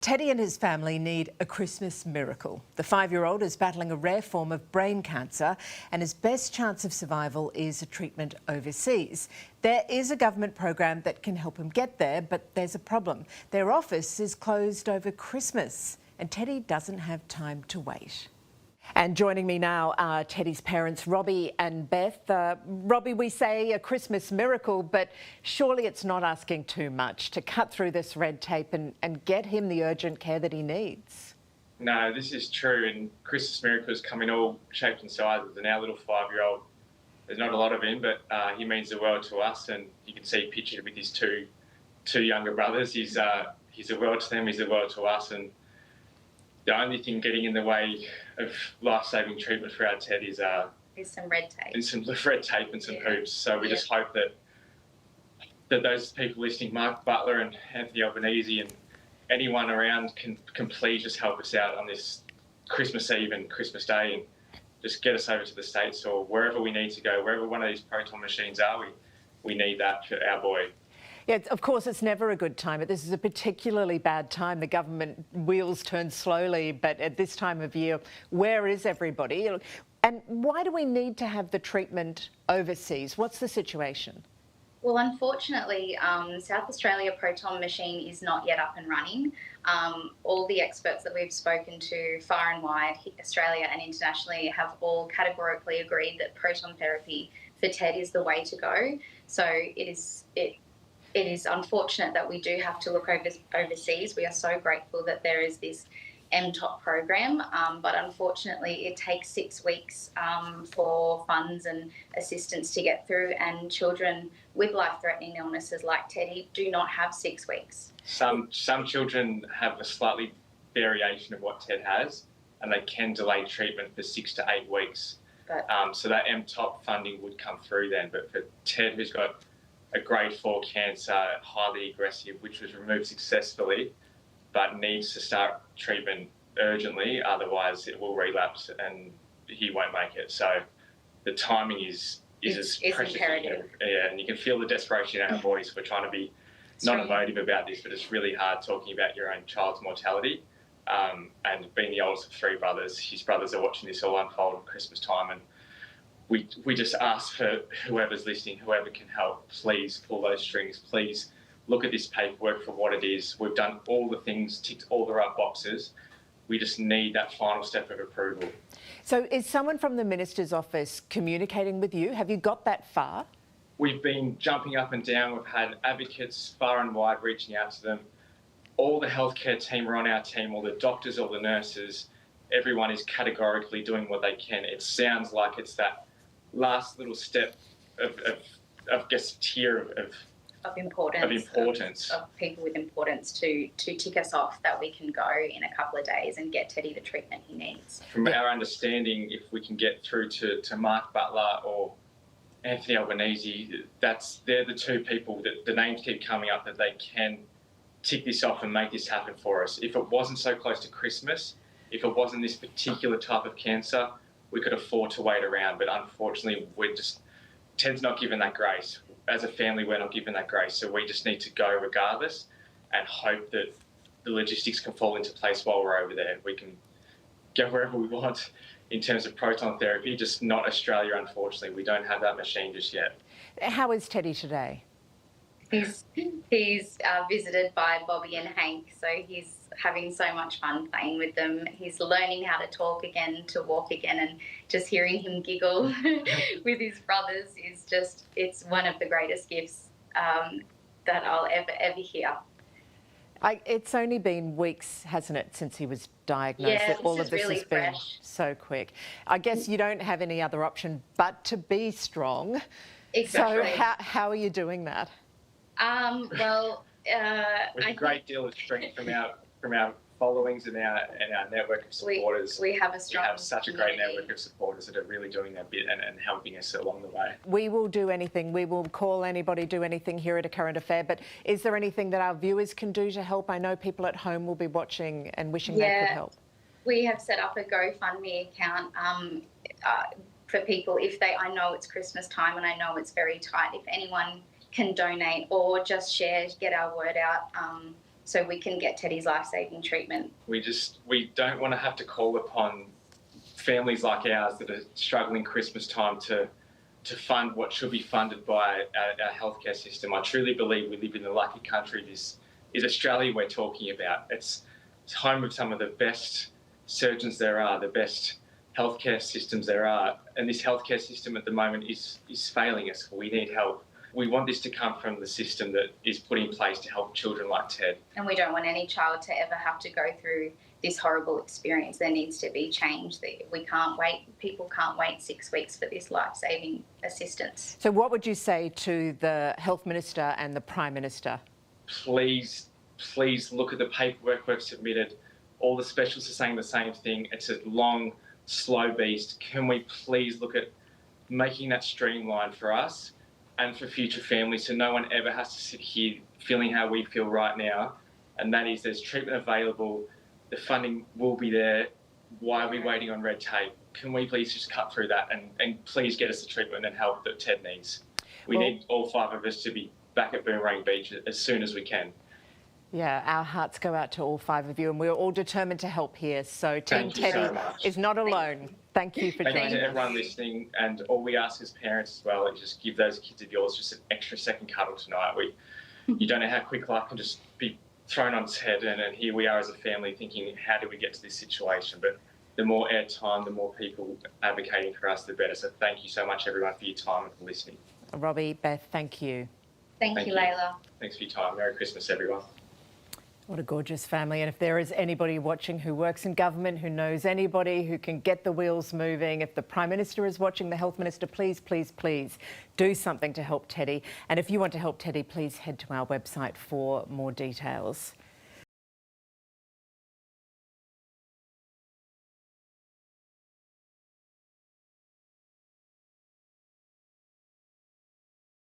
Teddy and his family need a Christmas miracle. The 5-year-old is battling a rare form of brain cancer and his best chance of survival is a treatment overseas. There is a government program that can help him get there, but there's a problem. Their office is closed over Christmas and Teddy doesn't have time to wait. And joining me now are Teddy's parents, Robbie and Beth. Robbie, we say a Christmas miracle, but surely it's not asking too much to cut through this red tape and get him the urgent care that he needs. No, this is true, and Christmas miracles come in all shapes and sizes, and our little 5-year-old, there's not a lot of him, but he means the world to us, and you can see pictured with his two younger brothers. He's a world to them, he's a world to us, and the only thing getting in the way of life-saving treatment for our Ted is some red tape. And some red tape and some hoops. So we just hope that those people listening, Mark Butler and Anthony Albanese and anyone around can please just help us out on this Christmas Eve and Christmas Day and just get us over to the States or wherever we need to go, wherever one of these proton machines are, we need that for our boy. Yeah, of course, it's never a good time, but this is a particularly bad time. The government wheels turn slowly, but at this time of year, where is everybody? And why do we need to have the treatment overseas? What's the situation? Well, unfortunately, South Australia proton machine is not yet up and running. All the experts that we've spoken to far and wide, Australia and internationally, have all categorically agreed that proton therapy for TED is the way to go. So it is unfortunate that we do have to look overseas. We are so grateful that there is this MTOP program, but unfortunately it takes 6 weeks for funds and assistance to get through, and children with life-threatening illnesses like Teddy do not have 6 weeks. Some children have a slightly variation of what Ted has, and they can delay treatment for 6 to 8 weeks. But, so that MTOP funding would come through then, but for Ted, who's got a grade 4 cancer, highly aggressive, which was removed successfully, but needs to start treatment urgently, otherwise it will relapse and he won't make it. So the timing is as precious. Imperative. Yeah, and you can feel the desperation in our voice. We're trying to be not emotive about this, but it's really hard talking about your own child's mortality. And being the oldest of 3 brothers, his brothers are watching this all unfold at Christmas time, and we just ask for whoever's listening, whoever can help, please pull those strings. Please look at this paperwork for what it is. We've done all the things, ticked all the right boxes. We just need that final step of approval. So is someone from the Minister's office communicating with you? Have you got that far? We've been jumping up and down. We've had advocates far and wide reaching out to them. All the healthcare team are on our team, all the doctors, all the nurses. Everyone is categorically doing what they can. It sounds like it's that last little step of guess tier of importance of people with importance to tick us off that we can go in a couple of days and get Teddy the treatment he needs. From our understanding, if we can get through to Mark Butler or Anthony Albanese, they're the 2 people that the names keep coming up that they can tick this off and make this happen for us. If it wasn't so close to Christmas, if it wasn't this particular type of cancer, we could afford to wait around, but unfortunately Ted's not given that grace. As a family, we're not given that grace, so we just need to go regardless and hope that the logistics can fall into place while we're over there. We can go wherever we want in terms of proton therapy, just not Australia, unfortunately. We don't have that machine just yet. How is Teddy today? He's visited by Bobby and Hank, so he's having so much fun playing with them. He's learning how to talk again, to walk again, and just hearing him giggle with his brothers is it's one of the greatest gifts that I'll ever hear. It's only been weeks, hasn't it, since he was diagnosed? Yeah, all of this really has been so quick. I guess you don't have any other option but to be strong. Exactly. So how are you doing that? With a great deal of strength from our followings and our network of supporters. We have such a great network of supporters that are really doing their bit and helping us along the way. We will do anything. We will call anybody, do anything here at A Current Affair. But is there anything that our viewers can do to help? I know people at home will be watching and wishing they could help. We have set up a GoFundMe account for people I know it's Christmas time and I know it's very tight. If anyone can donate or just share, get our word out. so we can get Teddy's life-saving treatment. We don't want to have to call upon families like ours that are struggling Christmas time to fund what should be funded by our healthcare system. I truly believe we live in the lucky country this is Australia we're talking about. It's home of some of the best surgeons there are, the best healthcare systems there are, and this healthcare system at the moment is failing us. We need help. We want this to come from the system that is put in place to help children like Ted. And we don't want any child to ever have to go through this horrible experience. There needs to be change. We can't wait. People can't wait 6 weeks for this life-saving assistance. So what would you say to the Health Minister and the Prime Minister? Please look at the paperwork we've submitted. All the specialists are saying the same thing. It's a long, slow beast. Can we please look at making that streamlined for us and for future families so no one ever has to sit here feeling how we feel right now, and that is there's treatment available, the funding will be there. Why are we waiting on red tape? Can we please just cut through that and please get us the treatment and help that Ted needs? We need all 5 of us to be back at Boomerang Beach as soon as we can. Yeah, our hearts go out to all 5 of you, and we're all determined to help here. So Team Teddy is not alone. Thank you for joining us. Thank you to everyone listening, and all we ask as parents as well is just give those kids of yours just an extra second cuddle tonight. You don't know how quick life can just be thrown on its head, and here we are as a family thinking, how do we get to this situation? But the more airtime, the more people advocating for us, the better. So thank you so much, everyone, for your time and for listening. Robbie, Beth, thank you. Thank you, Layla. Thanks for your time. Merry Christmas, everyone. What a gorgeous family. And if there is anybody watching who works in government, who knows anybody who can get the wheels moving, if the Prime Minister is watching, the Health Minister, please, please, please do something to help Teddy. And if you want to help Teddy, please head to our website for more details.